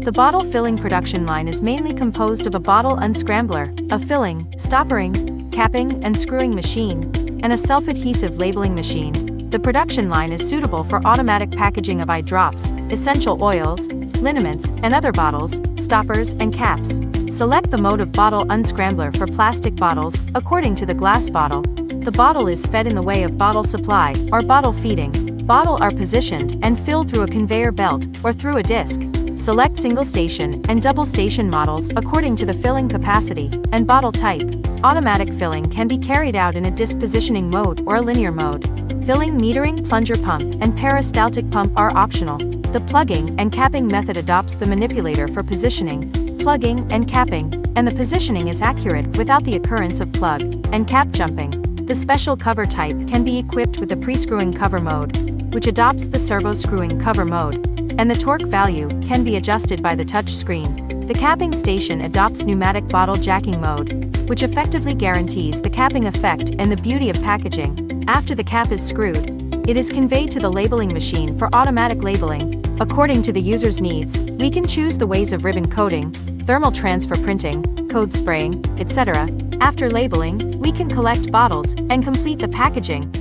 The bottle filling production line is mainly composed of a bottle unscrambler, a filling, stoppering, capping and screwing machine, and a self-adhesive labeling machine. The production line is suitable for automatic packaging of eye drops, essential oils, liniments, and other bottles, stoppers, and caps. Select the mode of bottle unscrambler for plastic bottles, according to the glass bottle. The bottle is fed in the way of bottle supply, or bottle feeding. Bottle are positioned and filled through a conveyor belt, or through a disc. Select single station and double station models according to the filling capacity and bottle type. Automatic filling can be carried out in a disc positioning mode or a linear mode. Filling metering, plunger pump, and peristaltic pump are optional. The plugging and capping method adopts the manipulator for positioning, plugging, and capping, and the positioning is accurate without the occurrence of plug and cap jumping. The special cover type can be equipped with the pre-screwing cover mode, which adopts the servo screwing cover mode, and the torque value can be adjusted by the touch screen. The capping station adopts pneumatic bottle jacking mode, which effectively guarantees the capping effect and the beauty of packaging. After the cap is screwed, it is conveyed to the labeling machine for automatic labeling. According to the user's needs, we can choose the ways of ribbon coating, thermal transfer printing, code spraying, etc. After labeling, we can collect bottles and complete the packaging.